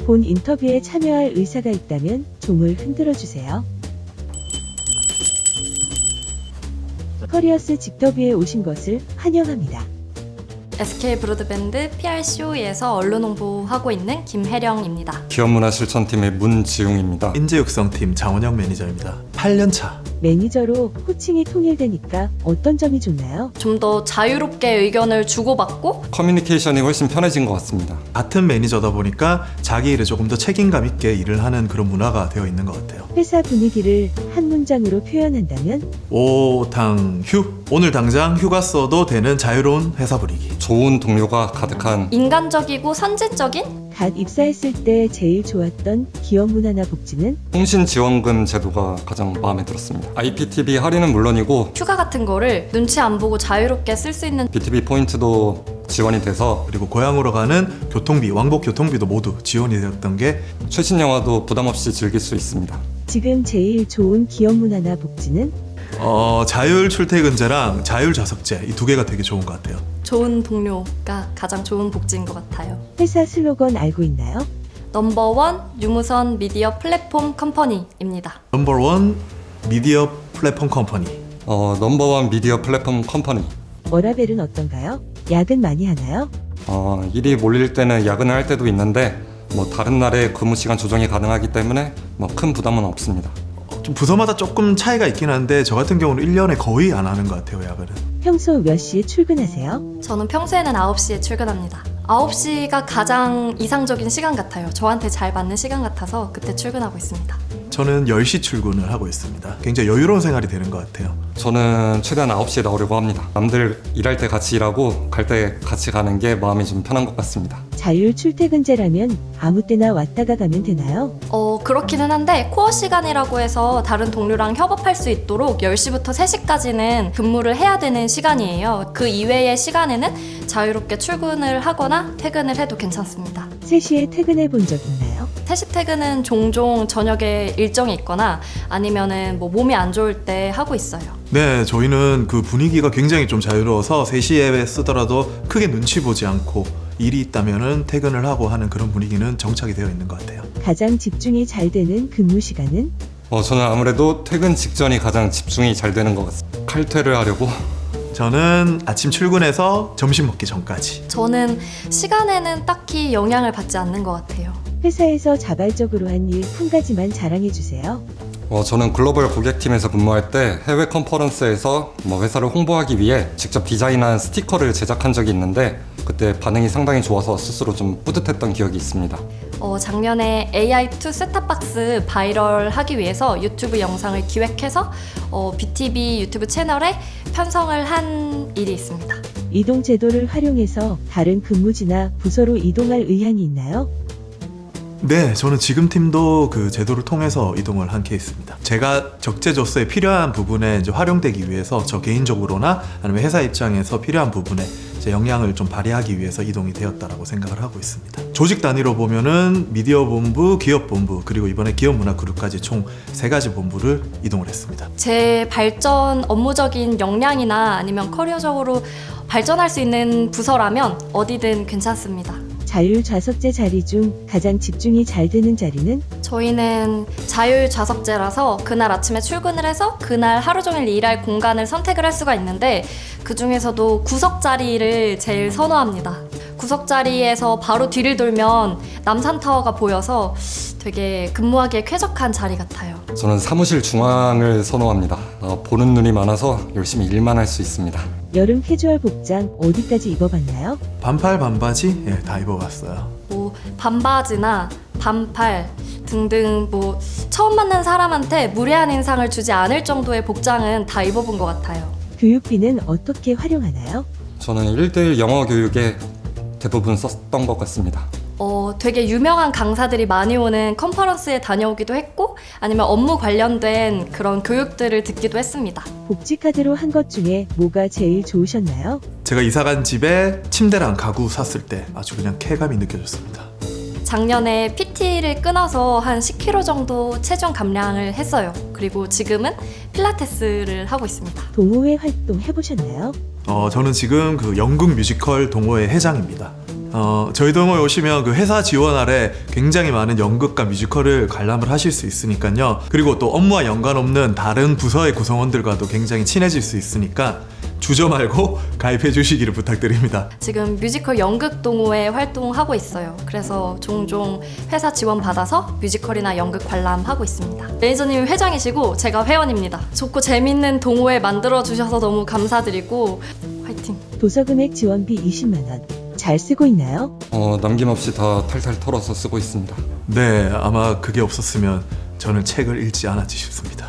본 인터뷰에 참여할 의사가 있다면 종을 흔들어 주세요. 커리어스 직더비에 오신 것을 환영합니다. SK 브로드밴드 PRCO에서 언론 홍보하고 있는 김혜령입니다. 기업문화실천팀의 문지웅입니다. 인재육성팀 장원영 매니저입니다. 8년차. 매니저로 호칭이 통일되니까 어떤 점이 좋나요? 좀 더 자유롭게 의견을 주고받고 커뮤니케이션이 훨씬 편해진 것 같습니다. 같은 매니저다 보니까 자기 일에 조금 더 책임감 있게 일을 하는 그런 문화가 되어 있는 것 같아요. 회사 분위기를 한 문장으로 표현한다면 오당휴. 오늘 당장 휴가 써도 되는 자유로운 회사 분위기. 좋은 동료가 가득한 인간적이고 선진적인 갓 입사했을 때 제일 좋았던 기업 문화나 복지는 통신지원금 제도가 가장 마음에 들었습니다. IPTV 할인은 물론이고 휴가 같은 거를 눈치 안 보고 자유롭게 쓸 수 있는 BTV 포인트도 지원이 돼서 그리고 고향으로 가는 교통비, 왕복 교통비도 모두 지원이 되었던 게 최신 영화도 부담 없이 즐길 수 있습니다. 지금 제일 좋은 기업 문화나 복지는 자율 출퇴근제랑 자율 좌석제 이 두 개가 되게 좋은 것 같아요. 좋은 동료가 가장 좋은 복지인 것 같아요. 회사 슬로건 알고 있나요? 넘버원 유무선 미디어 플랫폼 컴퍼니입니다. 넘버원 미디어 플랫폼 컴퍼니. 넘버원 미디어 플랫폼 컴퍼니. 워라벨은 어떤가요? 야근 많이 하나요? 일이 몰릴 때는 야근을 할 때도 있는데 다른 날에 근무 시간 조정이 가능하기 때문에 큰 부담은 없습니다. 좀 부서마다 조금 차이가 있긴 한데 저 같은 경우는 1년에 거의 안 하는 것 같아요, 야근은. 평소 몇 시에 출근하세요? 저는 평소에는 9시에 출근합니다. 9시가 가장 이상적인 시간 같아요. 저한테 잘 맞는 시간 같아서 그때 출근하고 있습니다. 저는 10시 출근을 하고 있습니다. 굉장히 여유로운 생활이 되는 것 같아요. 저는 최대한 9시에 나오려고 합니다. 남들 일할 때 같이 일하고 갈 때 같이 가는 게 마음이 좀 편한 것 같습니다. 자율 출퇴근제라면 아무 때나 왔다가 가면 되나요? 그렇기는 한데 코어 시간이라고 해서 다른 동료랑 협업할 수 있도록 10시부터 3시까지는 근무를 해야 되는 시간이에요. 그 이외의 시간에는 자유롭게 출근을 하거나 퇴근을 해도 괜찮습니다. 3시에 퇴근해 본 적 있나요? 3시 퇴근은 종종 저녁에 일정이 있거나 아니면은 몸이 안 좋을 때 하고 있어요. 네, 저희는 그 분위기가 굉장히 좀 자유로워서 3시에 쓰더라도 크게 눈치 보지 않고 일이 있다면은 퇴근을 하고 하는 그런 분위기는 정착이 되어 있는 것 같아요. 가장 집중이 잘 되는 근무 시간은? 저는 아무래도 퇴근 직전이 가장 집중이 잘 되는 것 같습니다. 칼퇴를 하려고 저는 아침 출근해서 점심 먹기 전까지. 저는 시간에는 딱히 영향을 받지 않는 것 같아요. 회사에서 자발적으로 한 일 한 가지만 자랑해 주세요. 저는 글로벌 고객팀에서 근무할 때 해외 컨퍼런스에서 회사를 홍보하기 위해 직접 디자인한 스티커를 제작한 적이 있는데 그때 반응이 상당히 좋아서 스스로 좀 뿌듯했던 기억이 있습니다. 작년에 AI2 셋탑박스 바이럴 하기 위해서 유튜브 영상을 기획해서 BTV 유튜브 채널에 편성을 한 일이 있습니다. 이동 제도를 활용해서 다른 근무지나 부서로 이동할 의향이 있나요? 네, 저는 지금 팀도 그 제도를 통해서 이동을 한 케이스입니다. 제가 적재적소에 필요한 부분에 이제 활용되기 위해서 저 개인적으로나 아니면 회사 입장에서 필요한 부분에 제 역량을 좀 발휘하기 위해서 이동이 되었다라고 생각을 하고 있습니다. 조직 단위로 보면은 미디어 본부, 기업 본부, 그리고 이번에 기업 문화 그룹까지 총 3가지 본부를 이동을 했습니다. 제 발전 업무적인 역량이나 아니면 커리어적으로 발전할 수 있는 부서라면 어디든 괜찮습니다. 자율 좌석제 자리 중 가장 집중이 잘 되는 자리는? 저희는 자율 좌석제라서 그날 아침에 출근을 해서 그날 하루 종일 일할 공간을 선택을 할 수가 있는데 그 중에서도 구석 자리를 제일 선호합니다. 구석 자리에서 바로 뒤를 돌면 남산타워가 보여서 되게 근무하기에 쾌적한 자리 같아요. 저는 사무실 중앙을 선호합니다. 보는 눈이 많아서 열심히 일만 할 수 있습니다. 여름 캐주얼 복장 어디까지 입어봤나요? 반팔, 반바지 다 입어봤어요. 반바지나 반팔 등등 처음 만난 사람한테 무례한 인상을 주지 않을 정도의 복장은 다 입어본 것 같아요. 교육비는 어떻게 활용하나요? 저는 1:1 영어 교육에 대부분 썼던 것 같습니다. 되게 유명한 강사들이 많이 오는 컨퍼런스에 다녀오기도 했고 아니면 업무 관련된 그런 교육들을 듣기도 했습니다. 복지카드로 한 것 중에 뭐가 제일 좋으셨나요? 제가 이사간 집에 침대랑 가구 샀을 때 아주 그냥 쾌감이 느껴졌습니다. 작년에 PT를 끊어서 한 10kg 정도 체중 감량을 했어요. 그리고 지금은 필라테스를 하고 있습니다. 동호회 활동 해보셨나요? 저는 지금 그 연극 뮤지컬 동호회 회장입니다. 저희 동호회 오시면 그 회사 지원 아래 굉장히 많은 연극과 뮤지컬을 관람을 하실 수 있으니까요. 그리고 또 업무와 연관 없는 다른 부서의 구성원들과도 굉장히 친해질 수 있으니까 주저 말고 가입해 주시기를 부탁드립니다. 지금 뮤지컬 연극 동호회 활동하고 있어요. 그래서 종종 회사 지원 받아서 뮤지컬이나 연극 관람하고 있습니다. 매니저님이 회장이시고 제가 회원입니다. 좋고 재밌는 동호회 만들어 주셔서 너무 감사드리고 화이팅! 도서금액 지원비 20만 원. 잘 쓰고 있나요? 남김없이 다 탈탈 털어서 쓰고 있습니다. 네, 아마 그게 없었으면 저는 책을 읽지 않았지 싶습니다.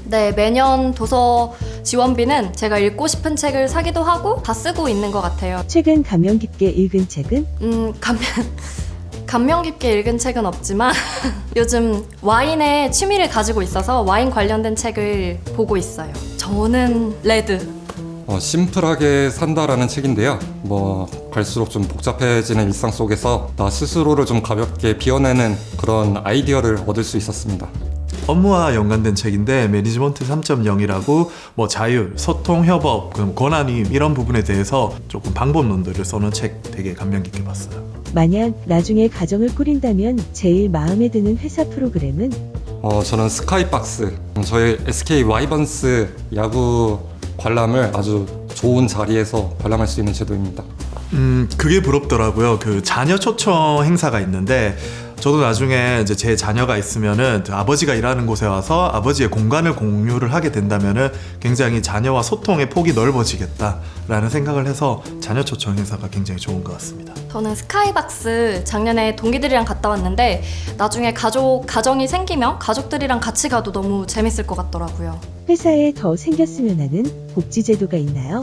네, 매년 도서 지원비는 제가 읽고 싶은 책을 사기도 하고 다 쓰고 있는 것 같아요. 최근 감명 깊게 읽은 책은? 감명 깊게 읽은 책은 없지만 요즘 와인에 취미를 가지고 있어서 와인 관련된 책을 보고 있어요. 저는 레드. 심플하게 산다라는 책인데요. 갈수록 좀 복잡해지는 일상 속에서 나 스스로를 좀 가볍게 비워내는 그런 아이디어를 얻을 수 있었습니다. 업무와 연관된 책인데 매니지먼트 3.0이라고 자율, 소통, 협업, 권한임 이런 부분에 대해서 조금 방법론들을 써놓은 책 되게 감명 깊게 봤어요. 만약 나중에 가정을 꾸린다면 제일 마음에 드는 회사 프로그램은? 저는 스카이박스, 저희 SK 와이번스 야구 관람을 아주 좋은 자리에서 관람할 수 있는 제도입니다. 그게 부럽더라고요. 그 자녀 초청 행사가 있는데 저도 나중에 이제 제 자녀가 있으면은 아버지가 일하는 곳에 와서 아버지의 공간을 공유를 하게 된다면은 굉장히 자녀와 소통의 폭이 넓어지겠다라는 생각을 해서 자녀 초청 행사가 굉장히 좋은 것 같습니다. 저는 스카이박스 작년에 동기들이랑 갔다 왔는데 나중에 가정이 생기면 가족들이랑 같이 가도 너무 재밌을 것 같더라고요. 회사에 더 생겼으면 하는 복지제도가 있나요?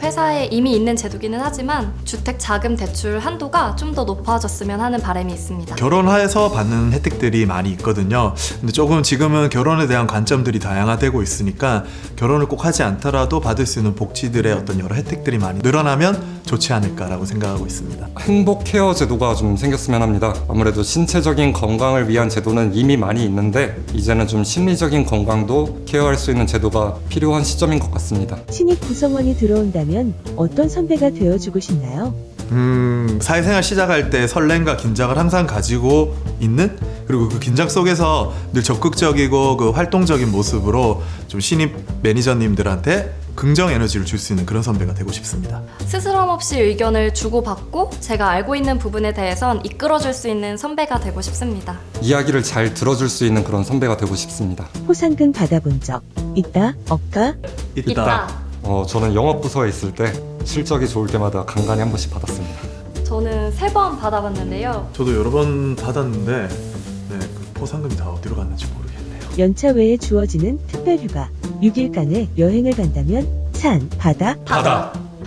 회사에 이미 있는 제도기는 하지만 주택 자금 대출 한도가 좀 더 높아졌으면 하는 바람이 있습니다. 결혼해서 받는 혜택들이 많이 있거든요. 근데 조금 지금은 결혼에 대한 관점들이 다양화되고 있으니까 결혼을 꼭 하지 않더라도 받을 수 있는 복지들의 어떤 여러 혜택들이 많이 늘어나면 좋지 않을까라고 생각하고 있습니다. 행복 케어 제도가 좀 생겼으면 합니다. 아무래도 신체적인 건강을 위한 제도는 이미 많이 있는데 이제는 좀 심리적인 건강도 케어할 수 있는 제도가 필요한 시점인 것 같습니다. 신입 구성원이 들어온다면 어떤 선배가 되어주고 싶나요? 사회생활 시작할 때 설렘과 긴장을 항상 가지고 있는, 그리고 그 긴장 속에서 늘 적극적이고 그 활동적인 모습으로 좀 신입 매니저님들한테 긍정 에너지를 줄 수 있는 그런 선배가 되고 싶습니다. 스스럼 없이 의견을 주고받고 제가 알고 있는 부분에 대해선 이끌어줄 수 있는 선배가 되고 싶습니다. 이야기를 잘 들어줄 수 있는 그런 선배가 되고 싶습니다. 포상금 받아본 적 있다? 없까? 저는 영업부서에 있을 때 실적이 좋을 때마다 간간히 한 번씩 받았습니다. 저는 3번 받아봤는데요. 저도 여러 번 받았는데 그 포상금이 다 어디로 갔는지 모르겠네요. 연차 외에 주어지는 특별휴가 6일간의 여행을 간다면 산, 바다?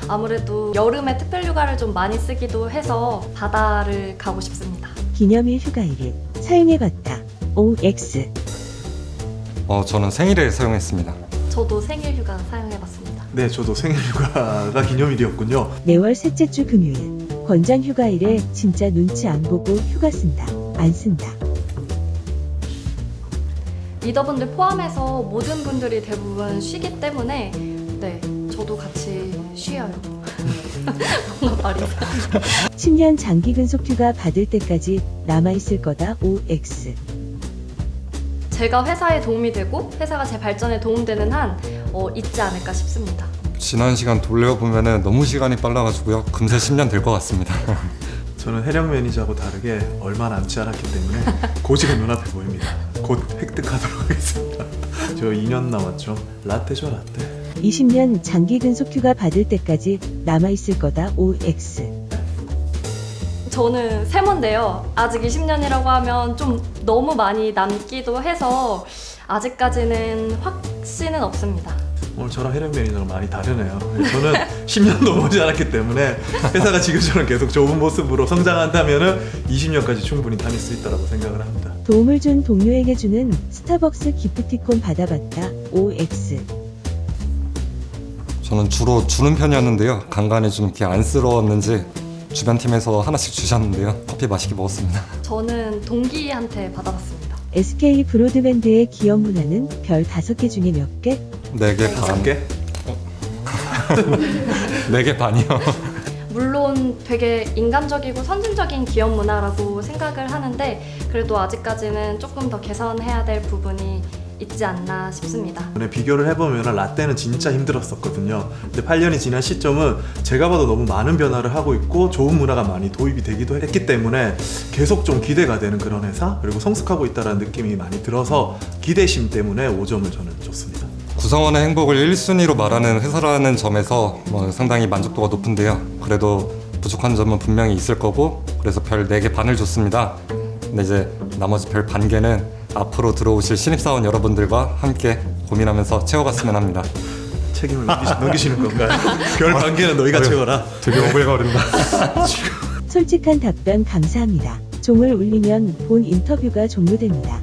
아무래도 여름에 특별휴가를 좀 많이 쓰기도 해서 바다를 가고 싶습니다. 기념일 휴가일을 사용해봤다. OX. 저는 생일에 사용했습니다. 저도 생일휴가 사용해봤습니다. 네, 저도 생일휴가가 기념일이었군요. 매월 셋째 주 금요일. 권장 휴가일에 진짜 눈치 안 보고 휴가 쓴다. 안 쓴다. 리더분들 포함해서 모든 분들이 대부분 쉬기 때문에 네, 저도 같이 쉬어요. 뭔가 말이 10년 장기 근속 휴가 받을 때까지 남아있을 거다. OX. 제가 회사에 도움이 되고 회사가 제 발전에 도움되는 한 있지 않을까 싶습니다. 지난 시간 돌려보면 너무 시간이 빨라가지고요. 금세 10년 될 것 같습니다. 저는 해령 매니저하고 다르게 얼마 남지 않았기 때문에 고지가 눈앞에 보입니다. 곧 획득하도록 하겠습니다. 저 2년 남았죠. 라떼죠, 라떼. 20년 장기 근속 휴가 받을 때까지 남아있을 거다. OX. 저는 세모인데요. 아직 20년이라고 하면 좀 너무 많이 남기도 해서 아직까지는 확신은 없습니다. 오늘 저랑 해령 매니저랑 많이 다르네요. 저는 10년도 넘지 않았기 때문에 회사가 지금처럼 계속 좋은 모습으로 성장한다면 20년까지 충분히 다닐 수 있다고 생각을 합니다. 도움을 준 동료에게 주는 스타벅스 기프티콘 받아봤다. OX. 저는 주로 주는 편이었는데요. 간간히 좀 이렇게 안쓰러웠는지 주변 팀에서 하나씩 주셨는데요. 커피 맛있게 먹었습니다. 저는 동기한테 받아봤습니다. SK 브로드밴드의 기업 문화는 별 5개 중에 몇 개? 4개 반. 3개? 4개 반이요. 물론 기존 되게 인간적이고 선진적인 기업 문화라고 생각을 하는데 그래도 아직까지는 조금 더 개선해야 될 부분이 있지 않나 싶습니다. 이번에 비교를 해보면 라떼는 진짜 힘들었었거든요. 근데 8년이 지난 시점은 제가 봐도 너무 많은 변화를 하고 있고 좋은 문화가 많이 도입이 되기도 했기 때문에 계속 좀 기대가 되는 그런 회사, 그리고 성숙하고 있다는 느낌이 많이 들어서 기대심 때문에 5점을 저는 줬습니다. 구성원의 행복을 1순위로 말하는 회사라는 점에서 상당히 만족도가 높은데요. 그래도 부족한 점은 분명히 있을 거고 그래서 별 4개 반을 줬습니다. 근데 이제 나머지 별 반 개는 앞으로 들어오실 신입사원 여러분들과 함께 고민하면서 채워갔으면 합니다. 책임을 넘기시는 건가요? 별 반개는 너희가 채워라. 되게 오글거린다. 솔직한 답변 감사합니다. 종을 울리면 본 인터뷰가 종료됩니다.